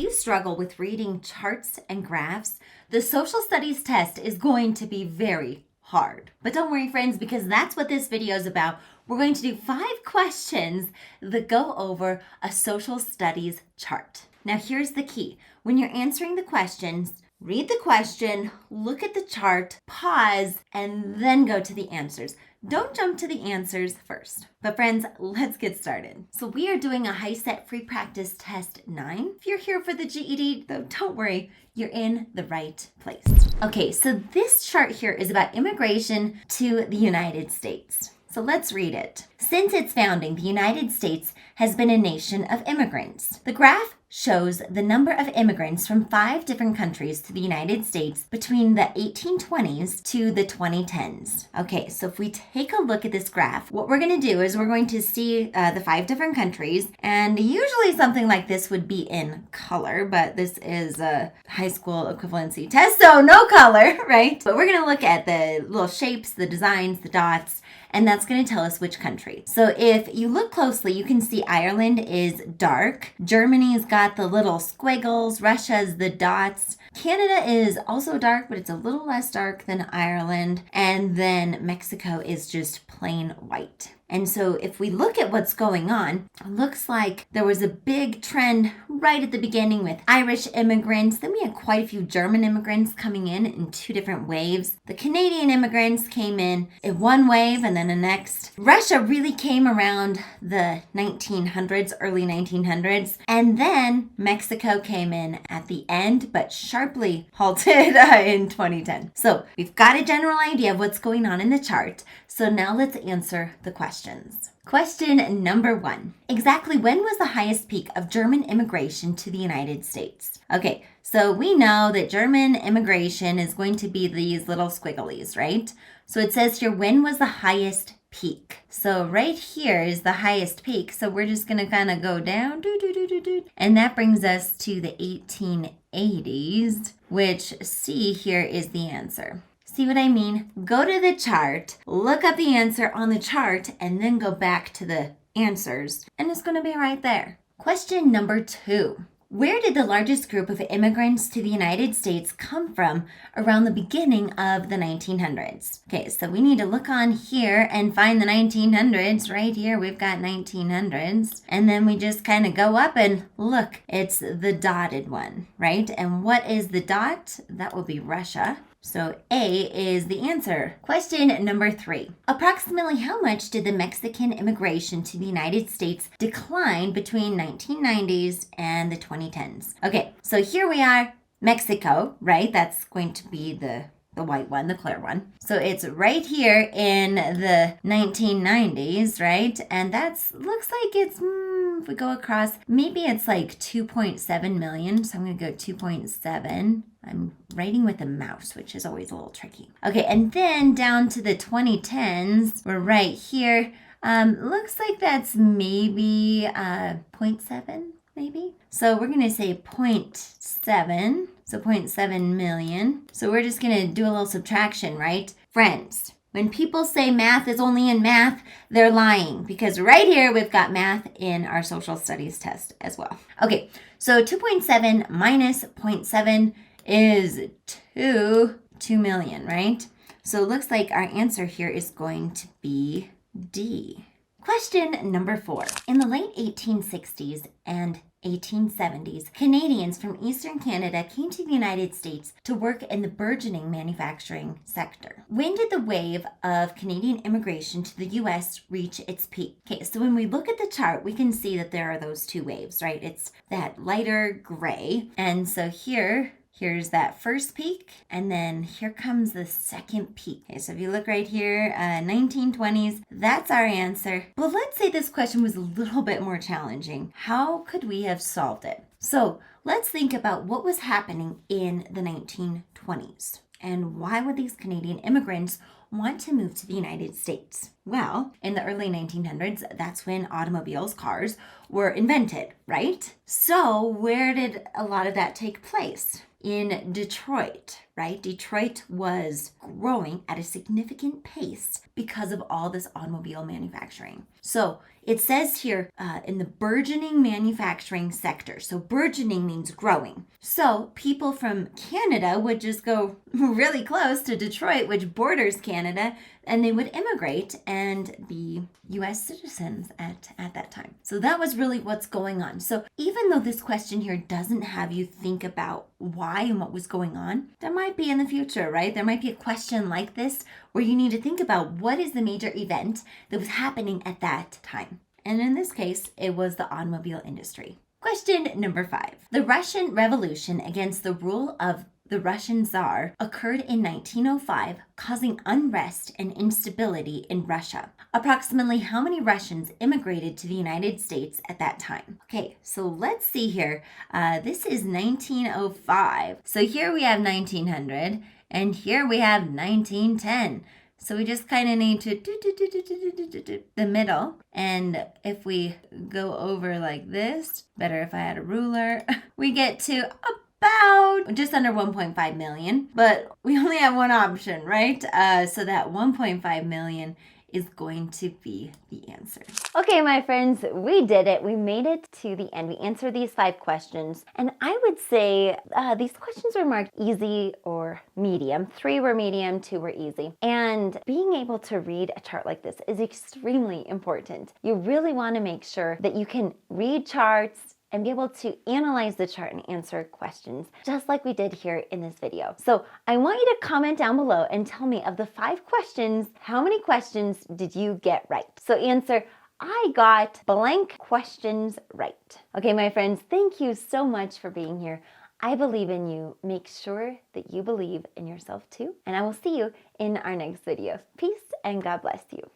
you struggle with reading charts and graphs, the social studies test is going to be very hard. But don't worry, friends, because that's what this video is about. We're going to do 5 questions that go over a social studies chart. Now, here's the key. When you're answering the questions, read the question, look at the chart, pause, and then go to the answers. Don't jump to the answers first. But friends, let's get started. So we are doing a HiSET free practice test 9. If you're here for the GED, though, don't worry, you're in the right place. Okay, so this chart here is about immigration to the United States. So let's read it. Since its founding, the United States has been a nation of immigrants. The graph shows the number of immigrants from 5 different countries to the United States between the 1820s to the 2010s. Okay, so if we take a look at this graph, what we're going to do is we're going to see the 5 different countries, and usually something like this would be in color, but this is a high school equivalency test, so no color, right? But we're going to look at the little shapes, the designs, the dots, and that's going to tell us which country. So if you look closely, you can see Ireland is dark. Germany's got the little squiggles. Russia's the dots. Canada is also dark, but it's a little less dark than Ireland. And then Mexico is just plain white. And so if we look at what's going on, it looks like there was a big trend right at the beginning with Irish immigrants. Then we had quite a few German immigrants coming in 2 different waves. The Canadian immigrants came in one wave and then the next. Russia really came around the 1900s, early 1900s. And then Mexico came in at the end, but sharply halted in 2010. So we've got a general idea of what's going on in the chart. So now let's answer the questions. Question number 1. Exactly when was the highest peak of German immigration to the United States? Okay, so we know that German immigration is going to be these little squigglies, right? So it says here, when was the highest peak? So right here is the highest peak. So we're just going to kind of go down, and that brings us to the 1880s, which C here is the answer. See what I mean? Go to the chart, look up the answer on the chart, and then go back to the answers, and it's going to be right there. Question number 2. Where did the largest group of immigrants to the United States come from around the beginning of the 1900s? Okay, so we need to look on here and find the 1900s. Right here, we've got 1900s. And then we just kind of go up and look, it's the dotted one, right? And what is the dot? That will be Russia. So A is the answer. Question number 3. Approximately how much did the Mexican immigration to the United States decline between 1990s and the 2010s? Okay, so here we are, Mexico, right? That's going to be the white one, the clear one. So it's right here in the 1990s, right? And that's looks like it's, if we go across, maybe it's like 2.7 million. So I'm going to go 2.7. I'm writing with a mouse, which is always a little tricky. Okay, and then down to the 2010s, we're right here. Looks like that's maybe 0.7, maybe. So we're going to say 0.7. So 0.7 million. So we're just going to do a little subtraction, right? Friends, when people say math is only in math, they're lying, because right here we've got math in our social studies test as well. Okay, so 2.7 minus 0.7 is 2 million, right? So it looks like our answer here is going to be D. Question number 4. In the late 1860s and 1870s, Canadians from Eastern Canada came to the United States to work in the burgeoning manufacturing sector. When did the wave of Canadian immigration to the U.S. reach its peak? Okay, so when we look at the chart, we can see that there are those 2 waves, right? It's that lighter gray. And so here's that first peak, and then here comes the second peak. Okay, so if you look right here, 1920s, that's our answer. But let's say this question was a little bit more challenging. How could we have solved it? So let's think about what was happening in the 1920s, and why would these Canadian immigrants want to move to the United States? Well, in the early 1900s, that's when automobiles, cars, were invented, right? So where did a lot of that take place? In Detroit, right? Detroit was growing at a significant pace because of all this automobile manufacturing. So it says here in the burgeoning manufacturing sector. So burgeoning means growing. So people from Canada would just go really close to Detroit, which borders Canada, and they would immigrate and be US citizens at that time. So that was really what's going on. So even though this question here doesn't have you think about why and what was going on, there might be in the future, right? There might be a question like this where you need to think about what is the major event that was happening at that time. And in this case, it was the automobile industry. Question number 5. The Russian Revolution against the rule of the Russian Tsar occurred in 1905, causing unrest and instability in Russia. Approximately how many Russians immigrated to the United States at that time? Okay, so let's see here. This is 1905. So here we have 1900, and here we have 1910. So we just kind of need to do the middle. And if we go over like this, better if I had a ruler, we get to about just under 1.5 million, but we only have one option, right? So that 1.5 million is going to be the answer. Okay, my friends, we did it. We made it to the end. We answered these 5 questions, and I would say these questions were marked easy or medium. 3 were medium, 2 were easy. And being able to read a chart like this is extremely important. You really want to make sure that you can read charts and be able to analyze the chart and answer questions, just like we did here in this video. So I want you to comment down below and tell me, of the 5 questions, how many questions did you get right? So answer, I got blank questions right. Okay, my friends, thank you so much for being here. I believe in you. Make sure that you believe in yourself too. And I will see you in our next video. Peace and God bless you.